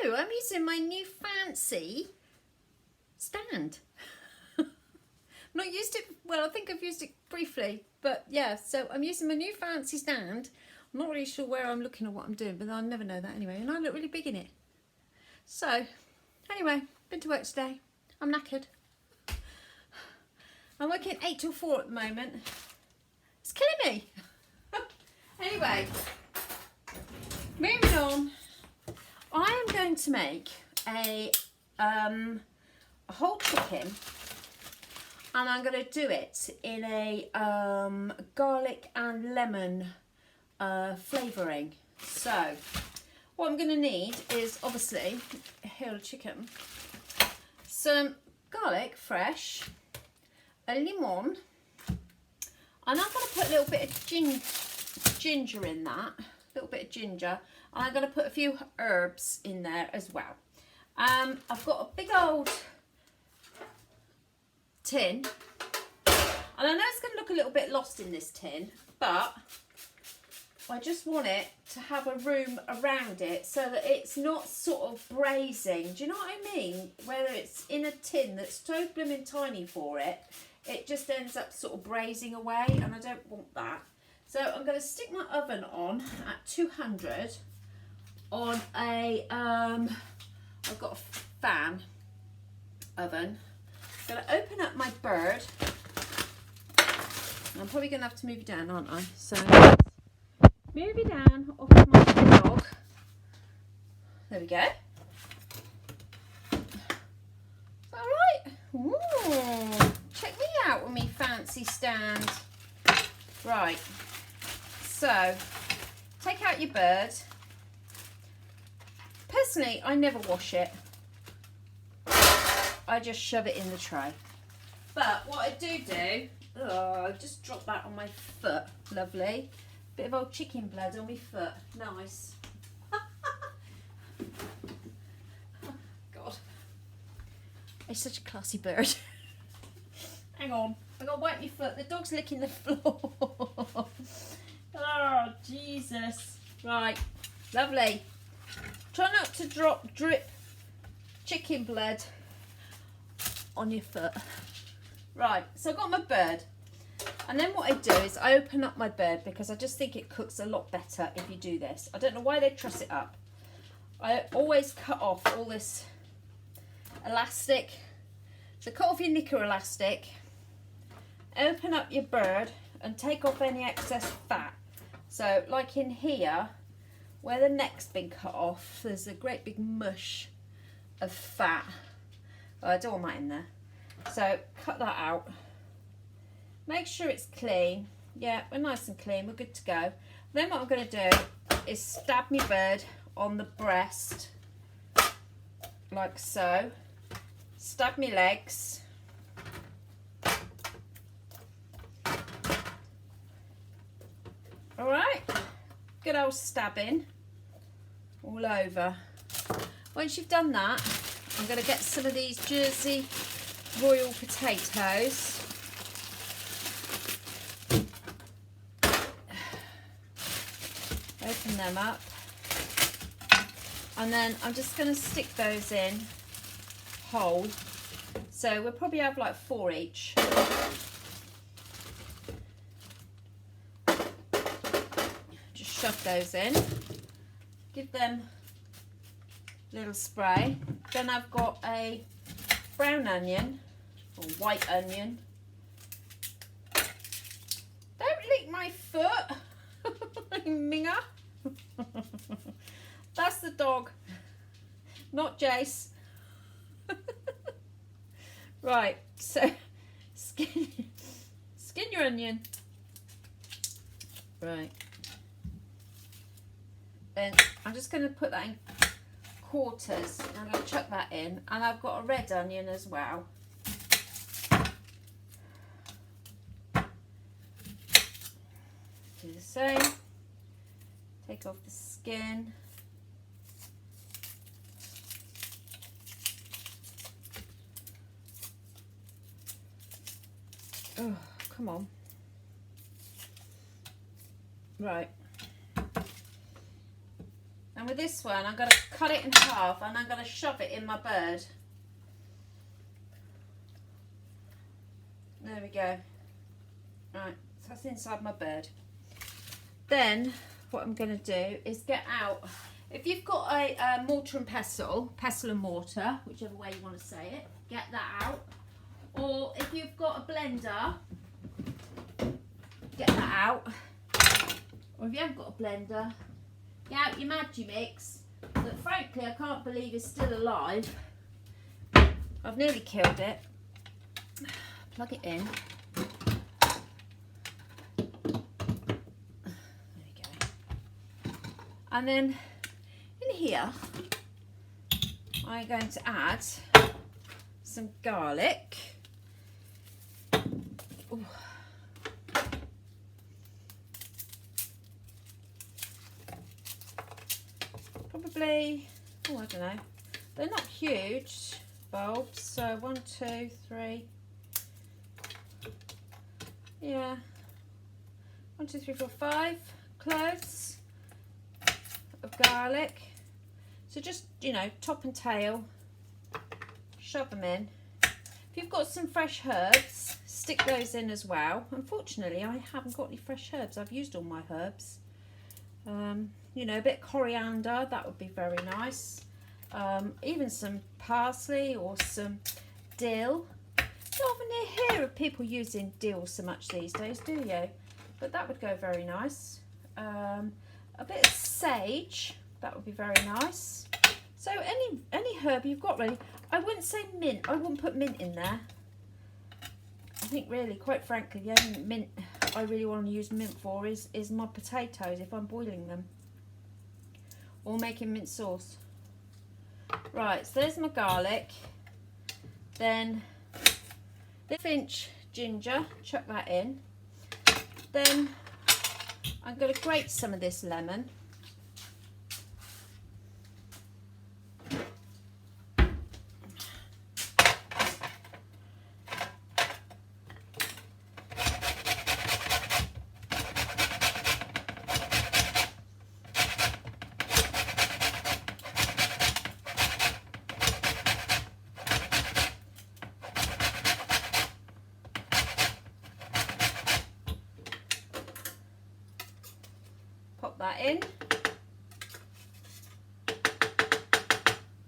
Hello, I'm using my new fancy stand. I've not used it, well, I think I've used it briefly, but yeah, so I'm using my new fancy stand. I'm not really sure where I'm looking or what I'm doing, but I'll never know that anyway, and I look really big in it. So, anyway, been to work today. I'm knackered. I'm working 8 till 4 at the moment. It's killing me. Anyway, moving on. I am going to make a whole chicken, and I'm going to do it in a garlic and lemon flavouring. So what I'm going to need is obviously a whole chicken, some garlic fresh, a lemon, and I'm going to put a little bit of ginger in that, a little bit of ginger, and I'm going to put a few herbs in there as well. I've got a big old tin, and I know it's going to look a little bit lost in this tin, but I just want it to have a room around it so that it's not sort of braising. Do you know what I mean? Whether it's in a tin that's so blooming tiny for it, it just ends up sort of braising away, and I don't want that. So I'm going to stick my oven on at 200 on a, I've got a fan oven. I'm going to open up my bird. I'm probably going to have to move you down, aren't I? So move you down off of my dog. There we go. Is that alright? Ooh, check me out with me fancy stand. Right, so take out your bird. Personally, I never wash it. I just shove it in the tray. But what I do, oh, I just dropped that on my foot. Lovely. Bit of old chicken blood on my foot. Nice. Oh, God. It's such a classy bird. Hang on. I've got to wipe my foot. The dog's licking the floor. Oh, Jesus. Right. Lovely. Try not to drip chicken blood on your foot. Right, so I've got my bird. And then what I do is I open up my bird because I just think it cooks a lot better if you do this. I don't know why they truss it up. I always cut off all this elastic. So cut off your knicker elastic. Open up your bird and take off any excess fat. So like in here, where the neck's been cut off, there's a great big mush of fat. Oh, I don't want that in there. So cut that out. Make sure it's clean. Yeah, we're nice and clean. We're good to go. Then what I'm going to do is stab my bird on the breast, like so. Stab my legs. All right. Good old stabbing all over. Once you've done that, I'm going to get some of these Jersey Royal potatoes. Open them up. And then I'm just going to stick those in whole. So we'll probably have like 4 each. Shove those in, give them a little spray. Then I've got a brown onion or white onion. Don't lick my foot, Minger. That's the dog, not Jace. Right, so skin your onion. Right. And I'm just going to put that in quarters. I'm going to chuck that in, and I've got a red onion as well. Do the same. Take off the skin. Oh, come on. Right. And with this one, I'm going to cut it in half and I'm going to shove it in my bird. There we go. Right, so that's inside my bird. Then what I'm going to do is get out, if you've got a mortar and pestle and mortar, whichever way you want to say it, get that out. Or if you've got a blender, get that out. Or if you haven't got a blender, get out your Magimix, that frankly I can't believe is still alive. I've nearly killed it. Plug it in. There we go. And then in here, I'm going to add some garlic. Ooh. Probably, oh, I don't know, they're not huge bulbs, so 1, 2, 3, yeah, 1, 2, 3, 4, 5 cloves of garlic. So just, you know, top and tail, shove them in. If you've got some fresh herbs, stick those in as well. Unfortunately, I haven't got any fresh herbs. I've used all my herbs. You know, a bit of coriander, that would be very nice. Even some parsley or some dill. You don't often hear of people using dill so much these days, do you? But that would go very nice. A bit of sage, that would be very nice. So any herb you've got ready. I wouldn't say mint. I wouldn't put mint in there. I think really, quite frankly, the only mint I really want to use mint for is my potatoes if I'm boiling them. Or making mint sauce. Right, so there's my garlic. Then the inch ginger, chuck that in. Then I'm going to grate some of this lemon. Pop that in.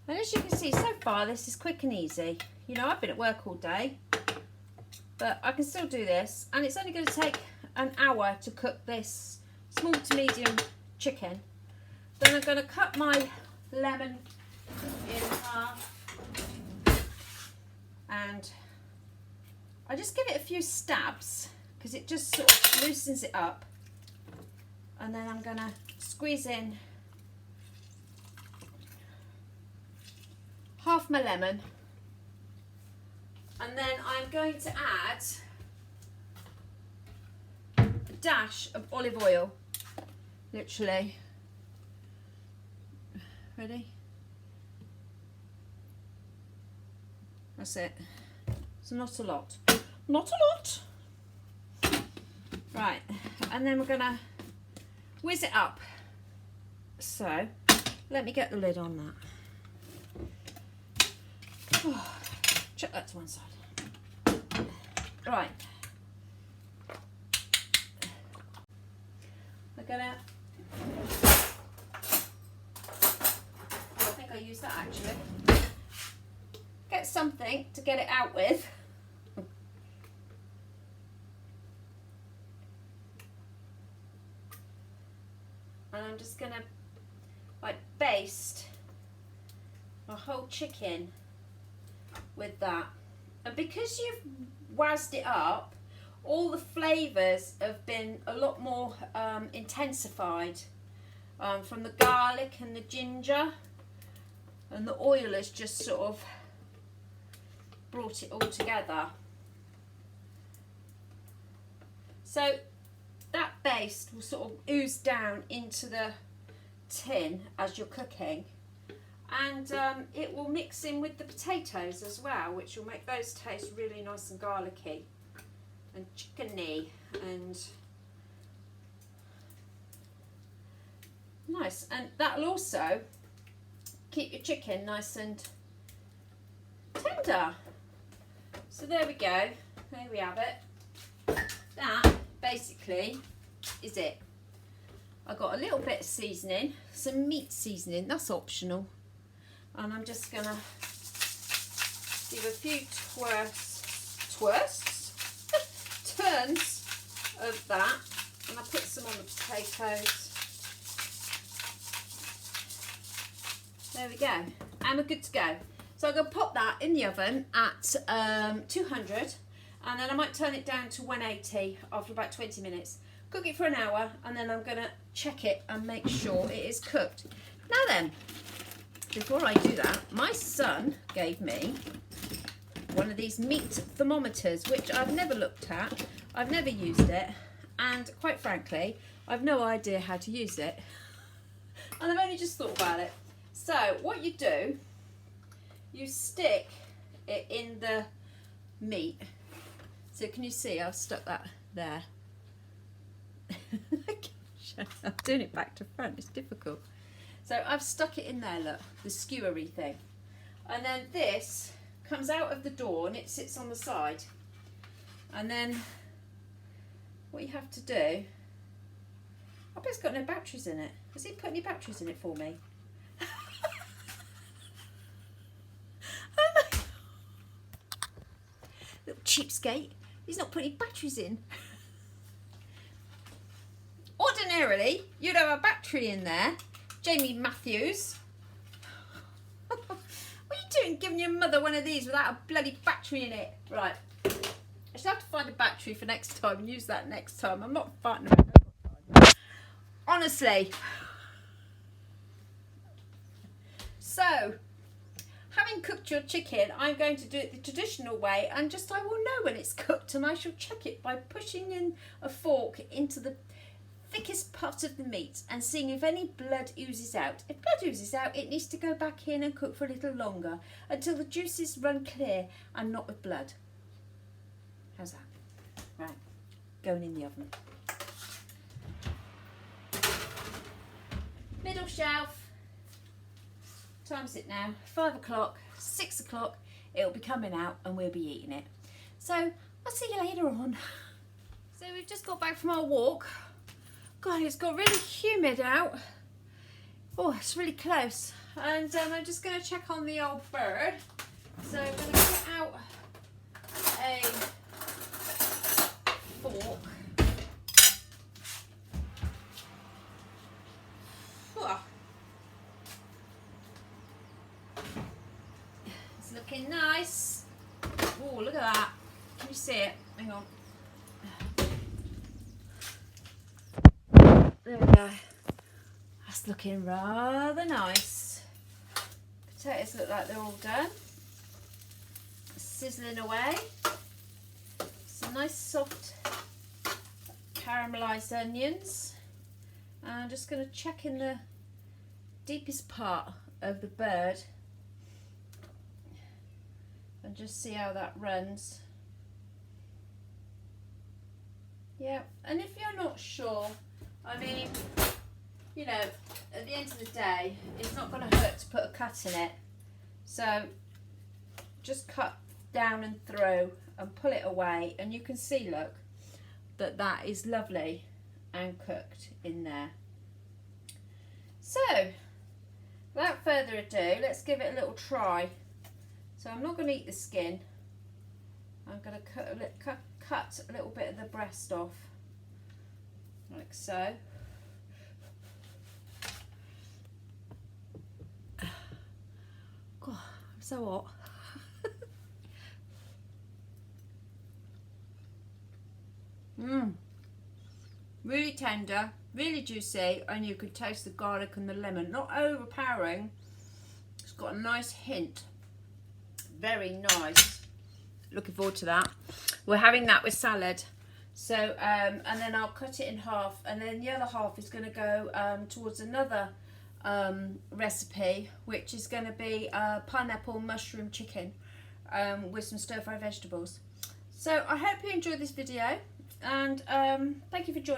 And as you can see, so far this is quick and easy. You know, I've been at work all day, but I can still do this, and it's only going to take an hour to cook this small to medium chicken. Then I'm going to cut my lemon in half, and I just give it a few stabs because it just sort of loosens it up. And then I'm going to squeeze in half my lemon. And then I'm going to add a dash of olive oil. Literally. Ready? That's it. So not a lot. Not a lot. Right. And then we're going to whiz it up. So let me get the lid on that. Oh, chuck that to one side. Right. We're gonna. I think I used that actually. Get something to get it out with. And I'm just gonna like baste my whole chicken with that. And because you've wazzed it up, all the flavours have been a lot more intensified from the garlic and the ginger, and the oil has just sort of brought it all together. So that baste will sort of ooze down into the tin as you're cooking, and it will mix in with the potatoes as well, which will make those taste really nice and garlicky and chickeny and nice, and that'll also keep your chicken nice and tender. So there we go, there we have it. That basically is it. I got a little bit of seasoning, some meat seasoning, that's optional, and I'm just gonna give a few turns of that, and I put some on the potatoes. There we go, and we're good to go. So I'm going to pop that in the oven at 200, and then I might turn it down to 180 after about 20 minutes. Cook it for an hour, and then I'm going to check it and make sure it is cooked. Now then, before I do that, my son gave me one of these meat thermometers, which I've never looked at, I've never used it, and quite frankly, I've no idea how to use it, and I've only just thought about it. So what you do, you stick it in the meat. So can you see I've stuck that there? I'm doing it back to front, it's difficult. So I've stuck it in there, look, the skewery thing. And then this comes out of the door and it sits on the side. And then what you have to do, I bet it's got no batteries in it. Has he put any batteries in it for me? Little cheapskate, he's not putting batteries in. Ordinarily, you'd have a battery in there, Jamie Matthews. What are you doing giving your mother one of these without a bloody battery in it? Right, I should have to find a battery for next time and use that next time. I'm not fighting about. Honestly. So, having cooked your chicken, I'm going to do it the traditional way, and just I will know when it's cooked, and I shall check it by pushing in a fork into the thickest part of the meat and seeing if any blood oozes out. If blood oozes out, it needs to go back in and cook for a little longer until the juices run clear and not with blood. How's that? Right, going in the oven. Middle shelf. Time's it now? 5 o'clock, 6 o'clock, it'll be coming out and we'll be eating it. So I'll see you later on. So we've just got back from our walk. God, it's got really humid out. Oh, it's really close. And I'm just going to check on the old bird. So I'm going to get out a fork. It's looking nice. Oh, look at that. Can you see it? Hang on. There we go. That's looking rather nice. Potatoes look like they're all done. Sizzling away. Some nice soft caramelised onions. And I'm just going to check in the deepest part of the bird and just see how that runs. Yeah, and if you're not sure, I mean, you know, at the end of the day, it's not going to hurt to put a cut in it. So just cut down and through and pull it away, and you can see, look, that is lovely and cooked in there. So without further ado, let's give it a little try. So I'm not going to eat the skin. I'm going to cut a little bit of the breast off, like so. God, I'm so hot. Really tender, really juicy, and you can taste the garlic and the lemon. Not overpowering. It's got a nice hint. Very nice. Looking forward to that. We're having that with salad. So, and then I'll cut it in half, and then the other half is going to go towards another recipe, which is going to be pineapple mushroom chicken with some stir-fry vegetables. So I hope you enjoyed this video, and thank you for joining.